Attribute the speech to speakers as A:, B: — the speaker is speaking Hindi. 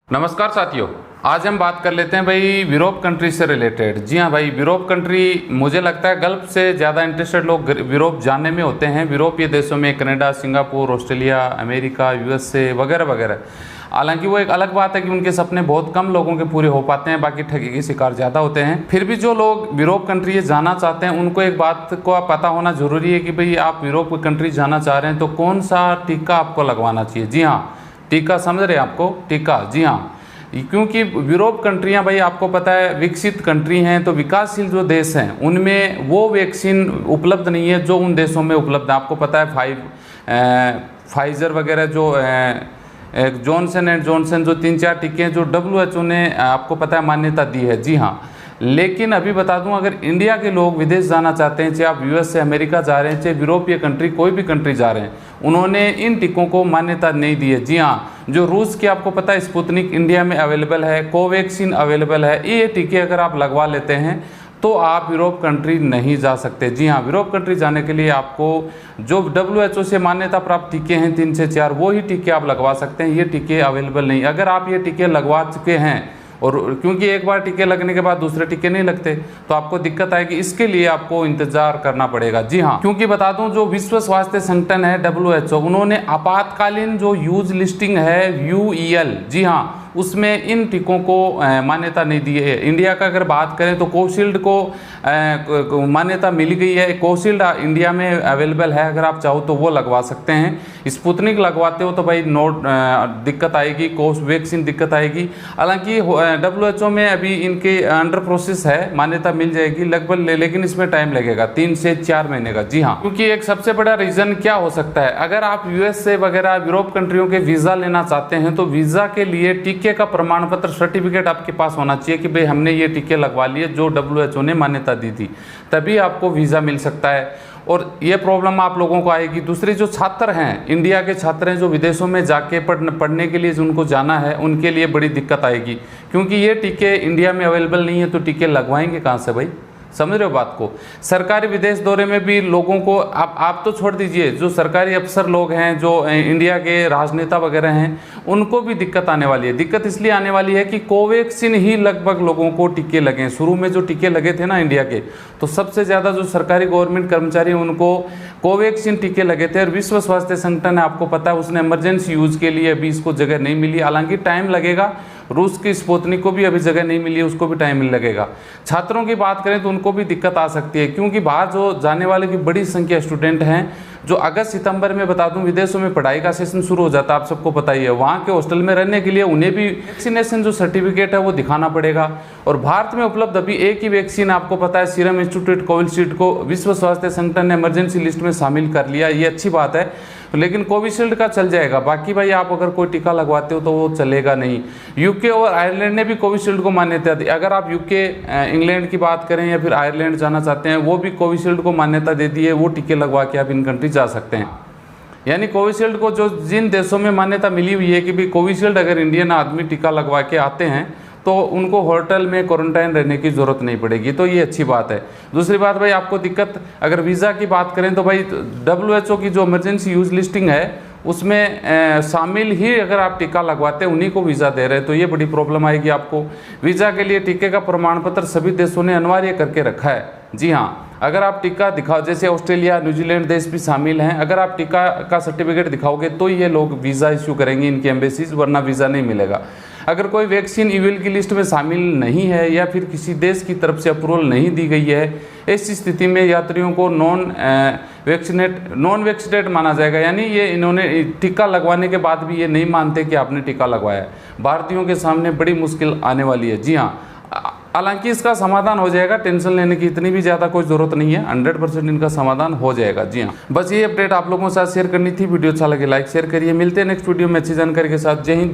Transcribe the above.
A: नमस्कार साथियों, आज हम बात कर लेते हैं भाई यूरोप कंट्री से रिलेटेड। जी हाँ भाई, यूरोप कंट्री मुझे लगता है गल्फ से ज़्यादा इंटरेस्टेड लोग यूरोप जानने में होते हैं। यूरोपीय देशों में Canada, Singapore, Australia, America, USA वगैरह वगैरह। हालांकि वो एक अलग बात है कि उनके सपने बहुत कम लोगों के पूरे हो पाते हैं, बाकी ठगी के शिकार ज़्यादा होते हैं। फिर भी जो लोग यूरोप कंट्री जाना चाहते हैं उनको एक बात को पता होना जरूरी है कि भाई आप यूरोप कंट्री जाना चाह रहे हैं तो कौन सा टीका आपको लगवाना चाहिए। जी हाँ, टीका समझ रहे हैं आपको, टीका। जी हाँ, क्योंकि यूरोप कंट्रियां भाई आपको पता है विकसित कंट्री हैं, तो विकासशील जो देश हैं उनमें वो वैक्सीन उपलब्ध नहीं है जो उन देशों में उपलब्ध है। आपको पता है फाइजर वगैरह जो जॉनसन एंड जॉनसन जो 3-4 टीके हैं जो WHO ने आपको पता है मान्यता दी है। जी हाँ, लेकिन अभी बता दूं, अगर इंडिया के लोग विदेश जाना चाहते हैं, चाहे आप यूएस से अमेरिका जा रहे हैं, चाहे यूरोपीय कंट्री कोई भी कंट्री जा रहे हैं, उन्होंने इन टीकों को मान्यता नहीं दी है। जी हाँ, जो रूस की आपको पता है स्पुतनिक इंडिया में अवेलेबल है, कोवैक्सीन अवेलेबल है, ये टीके अगर आप लगवा लेते हैं तो आप यूरोप कंट्री नहीं जा सकते। जी हाँ, यूरोप कंट्री जाने के लिए आपको जो WHO से मान्यता प्राप्त टीके हैं 3 से 4 वो ही टीके आप लगवा सकते हैं। ये टीके अवेलेबल नहीं। अगर आप ये टीके लगवा चुके हैं, और क्योंकि एक बार टीके लगने के बाद दूसरे टीके नहीं लगते तो आपको दिक्कत आएगी, इसके लिए आपको इंतजार करना पड़ेगा। जी हाँ, क्योंकि बता दूं जो विश्व स्वास्थ्य संगठन है WHO, उन्होंने आपातकालीन जो यूज लिस्टिंग है UEL, जी हाँ, उसमें इन टीकों को मान्यता नहीं दी है। इंडिया का अगर बात करें तो कोविशील्ड को मान्यता मिल गई है। कोविशील्ड इंडिया में अवेलेबल है, अगर आप चाहो तो वो लगवा सकते हैं। स्पुतनिक लगवाते हो तो भाई दिक्कत आएगी, कोवैक्सीन दिक्कत आएगी। हालांकि WHO में अभी इनके अंडर प्रोसेस है, मान्यता मिल जाएगी लगभग, लेकिन इसमें टाइम लगेगा 3 से 4 महीने का। जी हाँ, क्योंकि एक सबसे बड़ा रीजन क्या हो सकता है, अगर आप USA वगैरह यूरोप कंट्रियों के वीज़ा लेना चाहते हैं तो वीज़ा के लिए टीके का प्रमाण पत्र सर्टिफिकेट आपके पास होना चाहिए कि भाई हमने ये टीके लगवा लिए जो WHO ने मान्यता दी थी, तभी आपको वीज़ा मिल सकता है। और ये प्रॉब्लम आप लोगों को आएगी। दूसरे जो छात्र हैं, इंडिया के छात्र हैं जो विदेशों में जाके पढ़ने के लिए जिनको जाना है, उनके लिए बड़ी दिक्कत आएगी, क्योंकि ये टीके इंडिया में अवेलेबल नहीं है तो टीके लगवाएंगे कहाँ से भाई? समझ रहे हो बात को? सरकारी विदेश दौरे में भी लोगों को आप तो छोड़ दीजिए, जो सरकारी अफसर लोग हैं, जो इंडिया के राजनेता वगैरह हैं, उनको भी दिक्कत आने वाली है। दिक्कत इसलिए आने वाली है कि कोवैक्सीन ही लगभग लोगों को टीके लगे। शुरू में जो टीके लगे थे ना इंडिया के, तो सबसे ज़्यादा जो सरकारी गवर्नमेंट कर्मचारी उनको कोवैक्सीन टीके लगे थे। और विश्व स्वास्थ्य संगठन है, आपको पता है, उसने इमरजेंसी यूज़ के लिए अभी इसको जगह नहीं मिली। हालांकि टाइम लगेगा। रूस की स्पुतनिक को भी अभी जगह नहीं मिली, उसको भी टाइम लगेगा। छात्रों की बात करें तो उनको भी दिक्कत आ सकती है, क्योंकि बाहर जो जाने वाले की बड़ी संख्या स्टूडेंट हैं जो अगस्त सितंबर में बता दूं विदेशों में पढ़ाई का सेशन शुरू हो जाता है, आप सबको पता ही है। वहाँ के हॉस्टल में रहने के लिए उन्हें भी वैक्सीनेशन जो सर्टिफिकेट है वो दिखाना पड़ेगा। और भारत में उपलब्ध अभी एक ही वैक्सीन आपको पता है, सीरम इंस्टीट्यूट कोविशील्ड को विश्व स्वास्थ्य संगठन ने इमरजेंसी लिस्ट में शामिल कर लिया। ये अच्छी बात है, लेकिन कोविशील्ड का चल जाएगा। बाकी भाई आप अगर कोई टीका लगवाते हो तो वो चलेगा नहीं। यूके और आयरलैंड ने भी कोविशील्ड को मान्यता दी। अगर आप यूके, इंग्लैंड की बात करें या फिर आयरलैंड जाना चाहते हैं, वो भी कोविशील्ड को मान्यता दे दी है। वो टीके लगवा के आप इन कंट्री जा सकते हैं। यानी कोविशील्ड को जो जिन देशों में मान्यता मिली हुई है कि भाई कोविशील्ड अगर इंडियन आदमी टीका लगवा के आते हैं तो उनको होटल में क्वारंटाइन रहने की ज़रूरत नहीं पड़ेगी, तो ये अच्छी बात है। दूसरी बात भाई, आपको दिक्कत अगर वीज़ा की बात करें तो भाई WHO की जो इमरजेंसी यूज लिस्टिंग है उसमें शामिल ही अगर आप टीका लगवाते हैं उन्हीं को वीज़ा दे रहे हैं, तो ये बड़ी प्रॉब्लम आएगी आपको। वीज़ा के लिए टीके का प्रमाण पत्र सभी देशों ने अनिवार्य करके रखा है। जी हाँ, अगर आप टीका दिखाओ, जैसे ऑस्ट्रेलिया, न्यूजीलैंड देश भी शामिल हैं, अगर आप टीका का सर्टिफिकेट दिखाओगे तो ये लोग वीज़ा इश्यू करेंगे इनकी एम्बेसीज, वरना वीज़ा नहीं मिलेगा। अगर कोई वैक्सीन UEL की लिस्ट में शामिल नहीं है या फिर किसी देश की तरफ से अप्रूवल नहीं दी गई है, ऐसी स्थिति में यात्रियों को नॉन वैक्सीनेट माना जाएगा। यानी ये इन्होंने टीका लगवाने के बाद भी ये नहीं मानते कि आपने टीका लगवाया है। भारतीयों के सामने बड़ी मुश्किल आने वाली है। जी हाँ, हालांकि इसका समाधान हो जाएगा, टेंशन लेने की इतनी भी ज़्यादा कोई ज़रूरत नहीं है, 100% इनका समाधान हो जाएगा। जी हाँ, बस ये अपडेट आप लोगों के साथ शेयर करनी थी। वीडियो अच्छा लगे लाइक शेयर करिए। मिलते हैं नेक्स्ट वीडियो में अच्छी जानकारी के साथ। जय हिंद।